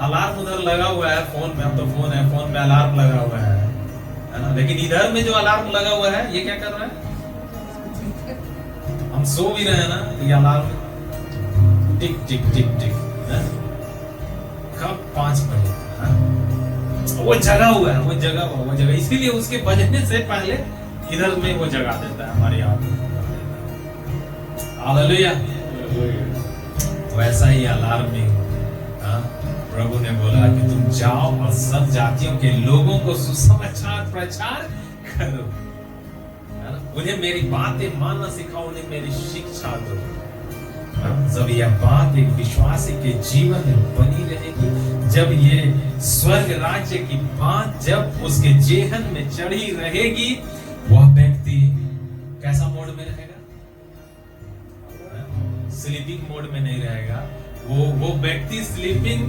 अलार्म उधर लगा हुआ है फोन में, अब तो फोन है, फोन में अलार्म लगा हुआ है ना, लेकिन इधर में जो अलार्म लगा हुआ है ये क्या कर रहा है? हम सो भी रहे हैं ना, ये अलार्म टिक टिक टिक टिक, कब 5 बजे, वो जगा हुआ है, वो जगह, इसीलिए उसके बजने से पहले इधर में वो जगा देता है हमारी आंख। हालेलुया, वैसा ही अलार्मिंग प्रभु ने बोला कि तुम जाओ और सब जातियों के लोगों को सुसमाचार प्रचार करो, उन्हें मेरी बातें मानना सिखाओ, उन्हें मेरी शिक्षा दो। जब यह बात एक विश्वासी के जीवन में बनी रहेगी, जब ये स्वर्ग राज्य की बात जब उसके जेहन में चढ़ी रहेगी, वह व्यक्ति कैसा मोड में रहेगा? स्लीपिंग मोड में नहीं रहेगा। वो व्यक्ति स्लीपिंग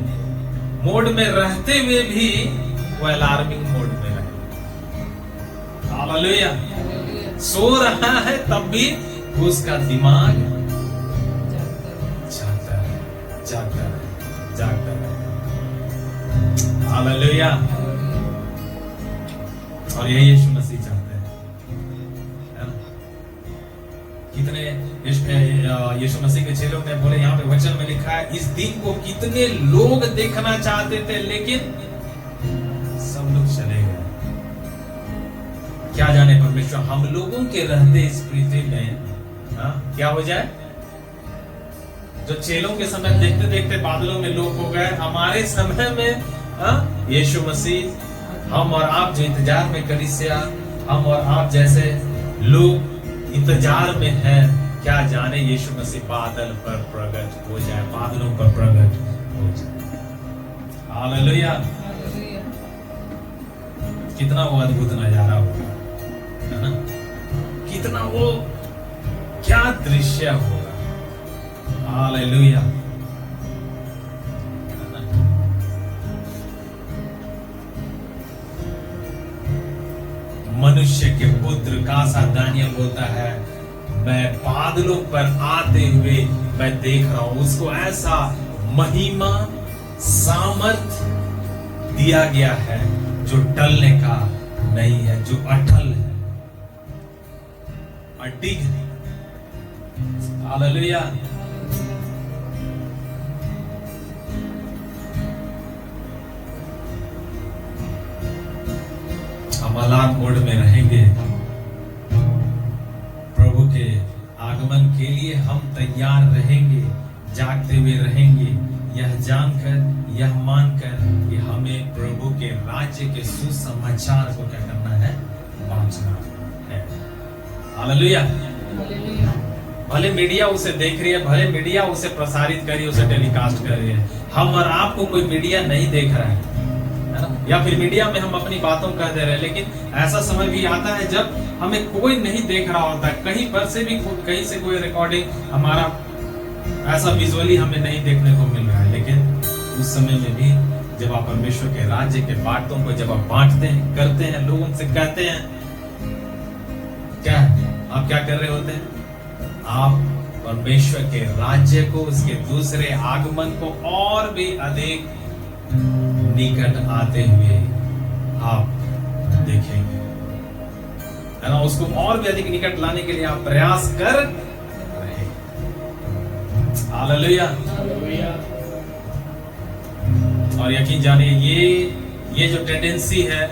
मोड में रहते हुए भी वो अलार्मिंग मोड में रहेगा। हालेलुया, सो रहा है तब भी उसका दिमाग जागता है। हालेलुया, और यही यीशु मसीह चाहते हैं, है ना। कितने यीशु मसीह के चेलों ने बोले, यहाँ पे वचन में लिखा है, इस दिन को कितने लोग देखना चाहते थे लेकिन सब लोग चले गए। क्या जाने परमेश्वर हम लोगों के रहते इस पृथ्वी में क्या हो जाए। जो चेलों के समय देखते देखते बादलों में लोग हो गए, हमारे समय में यीशु मसीह, हम और आप जो इंतजार में कलीसिया, हम और आप जैसे लोग इंतजार में हैं, क्या जाने यीशु मसीह बादल पर प्रकट हो जाए, बादलों पर प्रकट हो जाए। हालेलुया। कितना वो अद्भुत नजारा होगा, है ना? कितना वो क्या दृश्य होगा। हालेलुया। मनुष्य के पुत्र का सा दानियल बोलता है, मैं बादलों पर आते हुए मैं देख रहा हूं। उसको ऐसा महिमा सामर्थ दिया गया है जो टलने का नहीं है, जो अटल है, अडिग है। हालेलुया। हम अलार्म मोड में रहेंगे, प्रभु के आगमन के लिए हम तैयार रहेंगे, जागते हुए रहेंगे, यह जानकर, यह मानकर कि हमें प्रभु के राज्य के सुसमाचार को क्या करना है, बांटना है। हालेलुया। भले मीडिया उसे देख रही है, भले मीडिया उसे प्रसारित कर रही है, उसे टेलीकास्ट कर रही है, हम और आपको कोई मीडिया नहीं देख रहा है ना? या फिर मीडिया में हम अपनी बातों कह दे रहे हैं, लेकिन ऐसा समय भी आता है जब हमें कोई नहीं देख रहा होता है, कहीं पर से भी कहीं से कोई रिकॉर्डिंग हमारा ऐसा विजुअली हमें नहीं देखने को मिल रहा है, लेकिन उस समय में भी जब आप परमेश्वर के राज्य के बातों को जब आप बांटते हैं, करते हैं, लोगों से कहते हैं, क्या आप क्या कर रहे होते हैं? आप परमेश्वर के राज्य को, उसके दूसरे आगमन को और भी अधिक निकट आते हुए आप देखेंगे, है ना? उसको और भी अधिक निकट लाने के लिए आप प्रयास कर रहे। हालेलुया। और यकीन जानिए ये जो टेंडेंसी है,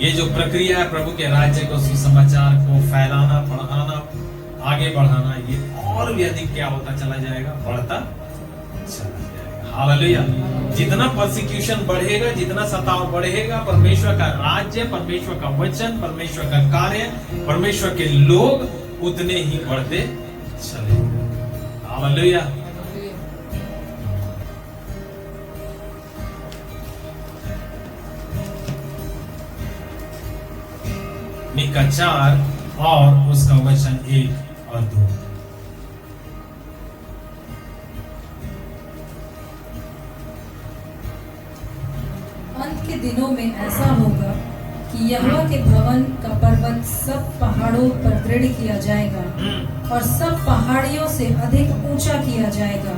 ये जो प्रक्रिया है प्रभु के राज्य को, सुसमाचार को फैलाना, बढ़ाना, आगे बढ़ाना, ये और भी अधिक क्या होता चला जाएगा, बढ़ता चला जाएगा। हालेलुया। जितना परसिक्यूशन बढ़ेगा, जितना सताव बढ़ेगा, परमेश्वर का राज्य, परमेश्वर का वचन, परमेश्वर का कार्य, परमेश्वर के लोग उतने ही बढ़ते चलेंगे। हालेलुया। मीका 4 और उसका वचन 1 और 2। अंत के दिनों में ऐसा होगा कि यहोवा के भवन का पर्वत सब पहाड़ों पर दृढ़ किया जाएगा और सब पहाड़ियों से अधिक ऊंचा किया जाएगा,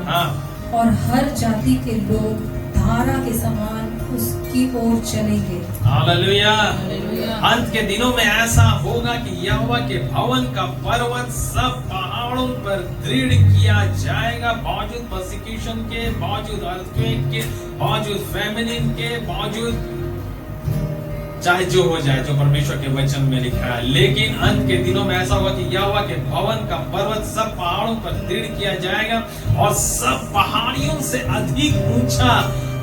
और हर जाति के लोग धारा के समान उसकी ओर चलेंगे। हालेलुया। अंत के दिनों में ऐसा होगा कि यहोवा के भवन का पर्वत सब पहाड़ों पर दृढ़ किया जाएगा, बावजूद परसिक्यूशन के, बावजूद अर्थक्वेक के, बावजूद फेमिनिन के, बावजूद चाहे जो हो जाए, जो परमेश्वर के वचन में लिखा है। लेकिन अंत के दिनों में ऐसा होगा कि यहोवा के भवन का पर्वत सब पहाड़ों पर दृढ़ किया जाएगा और सब पहाड़ियों से अधिक ऊंचा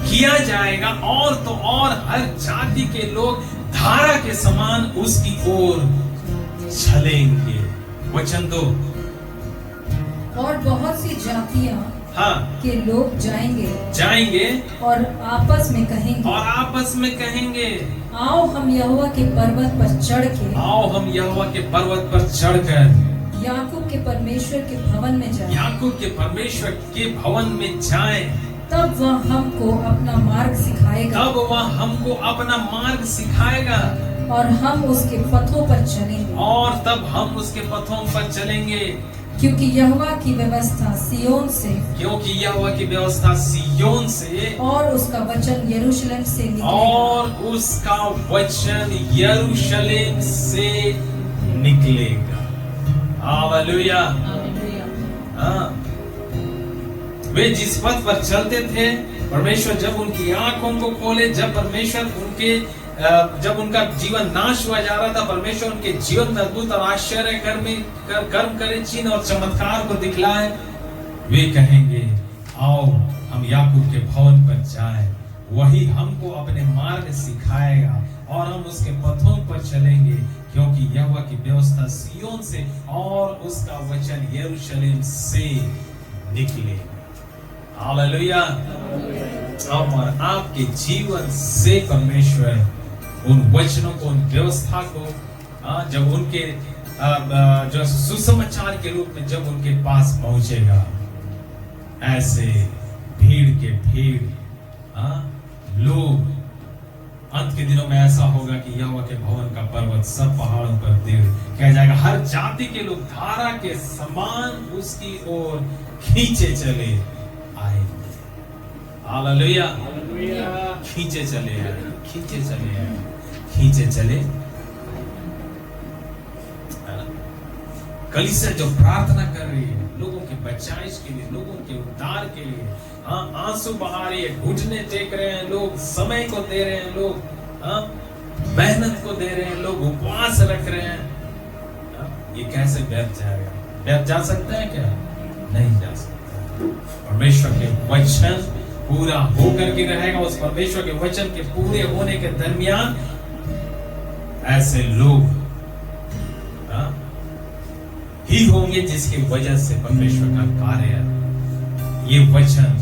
किया जाएगा, और तो और हर जाति के लोग धारा के समान उसकी ओर चलेंगे। वचन 2। और बहुत सी जातियां के लोग जाएंगे और आपस में कहेंगे, आओ हम यहोवा के पर्वत पर चढ़कर याकूब के परमेश्वर के भवन में जाएं। तब वह हमको अपना मार्ग सिखाएगा और हम उसके पथों पर चलेंगे। क्योंकि यहोवा की व्यवस्था सिय्योन से और उसका वचन यरूशलेम से निकलेगा। हालेलुया। हाँ, वे जिस पथ पर चलते थे, परमेश्वर जब उनकी आंखों को खोले, जब परमेश्वर जब उनका जीवन नाश हुआ जा रहा था, परमेश्वर उनके जीवन में अद्भुत और आश्चर्य कर्म करे, चिन्ह और चमत्कार को दिखलाए, वे कहेंगे आओ हम याकूब के भवन पर जाएं, वही हमको अपने मार्ग सिखाएगा और हम उसके पथों पर चलेंगे, क्योंकि यहोवा की व्यवस्था सिय्योन से और उसका वचन यरूशलेम से निकले। हालेलुया। और आपके जीवन से परमेश्वर उन वचनों को, उन व्यवस्था को, जब उनके जो सुसमाचार के रूप में जब उनके पास पहुंचेगा, ऐसे भीड़ के भीड़ लोग, अंत के दिनों में ऐसा होगा कि यहोवा के भवन का पर्वत सब पहाड़ों पर दृढ़ कह जाएगा। हर जाति के लोग धारा के समान उसकी ओर खींचे चले आएंगे। हालेलुया। खींचे चले आए, खींचे चले आए, खींचे चले। कलीसिया जो प्रार्थना कर रही है लोगों के बचाइश के लिए, लोगों के उद्धार के लिए, आंसू बहा रही है, घुटने टेक रहे हैं लोग, समय को दे रहे हैं लोग, मेहनत को दे रहे हैं लोग, उपवास रख रहे हैं, ये कैसे व्यर्थ जाएगा? व्यर्थ जा सकता है क्या? नहीं जा सकता। परमेश्वर के वचन पूरा होकर के रहेगा। उस परमेश्वर के वचन के पूरे होने के दरमियान ऐसे लोग ही होंगे जिसकी वजह से परमेश्वर का कार्य, ये वचन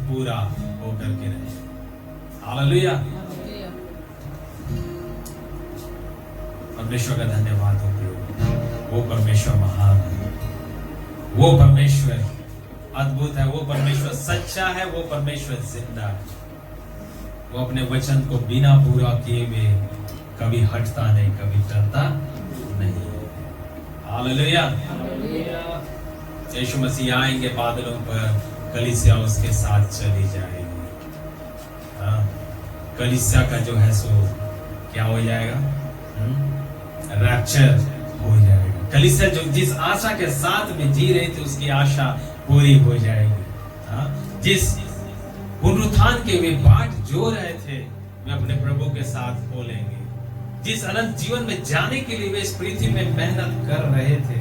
पूरा होकर के रहे। हालेलुया। परमेश्वर का धन्यवाद हो। वो परमेश्वर महान है, वो परमेश्वर अद्भुत है, वो परमेश्वर सच्चा है, वो परमेश्वर जिंदा है। वो अपने वचन को बिना पूरा किए हुए कभी हटता नहीं, कभी टलता नहीं। हालेलुया। यीशु मसीह आएंगे बादलों पर, कलीसिया उसके साथ चली जाएगी। कलीसिया का जो है सो क्या हो जाएगा? रैप्चर हो जाएगा। कलीसिया जो जिस आशा के साथ में जी रही थी उसकी आशा पूरी हो जाएगी। जिस पुनरुत्थान के वे बाट जो रहे थे वे अपने प्रभु के साथ बोलेंगे। जिस अनंत जीवन में जाने के लिए वे इस पृथ्वी में मेहनत कर रहे थे,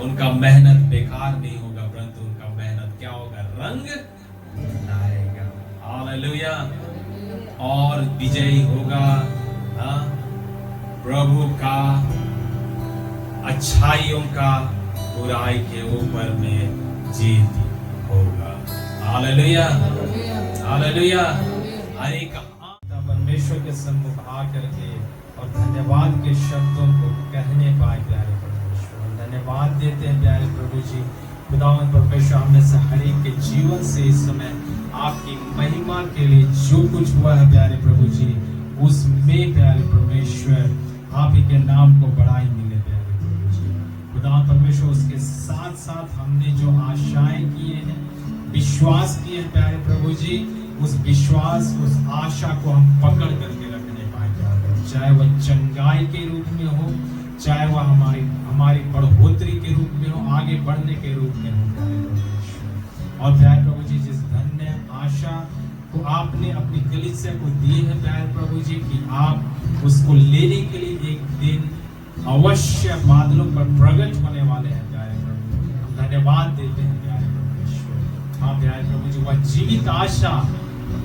उनका मेहनत बेकार नहीं होगा, परंतु उनका मेहनत क्या होगा? रंग लाएगा। हालेलुया। और विजयी होगा प्रभु का, अच्छाइयों का बुराई के ऊपर में जीत होगा। हालेलुया। हालेलुया। हरे का परमेश्वर के सम्मुख आकर के और धन्यवाद के शब्दों को कहने पाए प्यारे परमेश्वर, धन्यवाद देते हैं प्यारे प्रभु जी। खुदावंद परमेश्वर, हमें से हर एक के जीवन से इस समय आपकी महिमा के लिए जो कुछ हुआ है प्यारे प्रभु जी, उसमें प्यारे परमेश्वर आप ही के नाम को बढ़ाई मिले प्यारे प्रभु जी। खुदावंद परमेश्वर, उसके साथ साथ हमने जो आशाएं किए हैं, विश्वास किए हैं प्यारे प्रभु जी, उस विश्वास, उस आशा को हम पकड़ करके रखने पाए, चाहे वह चंगाई के रूप में हो, चाहे वह हमारी बढ़ोतरी के रूप में हो, आगे बढ़ने के रूप में हो। और प्यारे प्रभु जी, जिस धन्य आशा को आपने अपनी कलीसिया को दी है प्यारे प्रभु जी, कि आप उसको लेने के लिए एक दिन अवश्य बादलों पर प्रकट होने वाले हैं प्यारे प्रभु, हम धन्यवाद देते हैं प्यारे परमेश्वर। हाँ प्यारे प्रभु जी, वह जीवित आशा,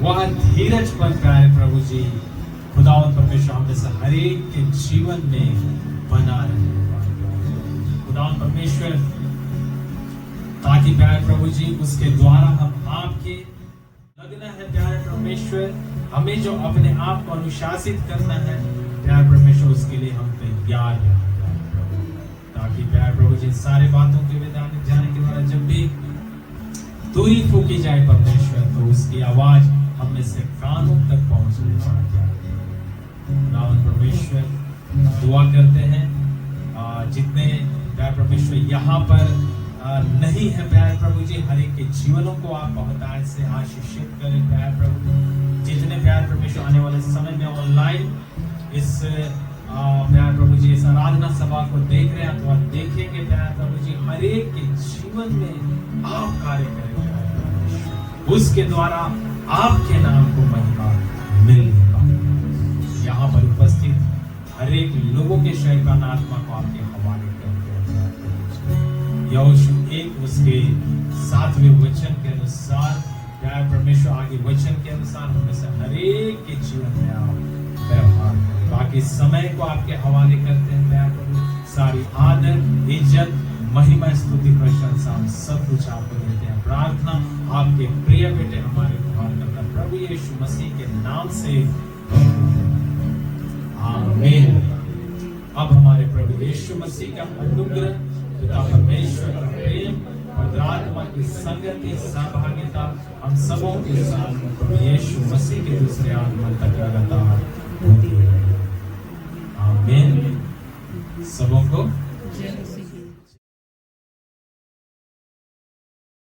वह धीरज पर प्यारे प्रभु जी, खुदावंद परमेश्वर हमें से हर एक के जीवन में बना रहे खुदावंद परमेश्वर, ताकि प्यारे प्रभु जी उसके द्वारा हम आपके लगना है प्यारे परमेश्वर, हमें जो अपने आप को अनुशासित करना है प्यारे परमेश्वर, उसके लिए हम तैयार हैं ताकि प्यारे प्रभु जी सारे बातों के विधान जाने के द्वारा जब भी दूरी फूकी जाए परमेश्वर, तो उसकी आवाज हमें से कानों तक पहुंचने पाए। परमेश्वर दुआ करते हैं जितने प्यारे परमेश्वर यहाँ पर नहीं है प्यारे प्रभु जी, हर एक के जीवनों को आप बहुतायत से आशीषित करें प्यारे प्रभु। जितने प्यारे परमेश्वर आने वाले समय में ऑनलाइन इस प्यारे प्रभु प्रभु जी इस आराधना सभा को देख रहे हैं अथवा देखेंगे प्यारे प्रभु जी, हर एक के जीवन में आप कार्य करेंगे, उसके द्वारा आपके नाम को महिमा मिलने पाए। यहाँ पर उपस्थित हर एक लोगों के शैतान आत्मा को आपके हवाले करते हैं। यहोशू 1 उसके 7वें वचन के अनुसार, प्यारे परमेश्वर आगे वचन के अनुसार हमें से हर एक के जीवन में आप व्यवहार करें। बाकी समय को आपके हवाले करते हैं प्यारे प्रभु, सारी आदर, इज्जत, महिमा, स्तुति, प्रशंसा हम सब कुछ आपको देते हैं। प्रार्थना आपके प्रिय बेटे हमारे द्वारा करता प्रभु यीशु मसीह के नाम से, आमीन। अब हमारे प्रभु यीशु मसीह का अनुग्रह, पिता परमेश्वर का प्रेम और आत्मा की संगति, सहभागिता हम सबों के साथ प्रभु यीशु मसीह के दूसरे आगमन तक लगातार होती है। आमीन। सबों को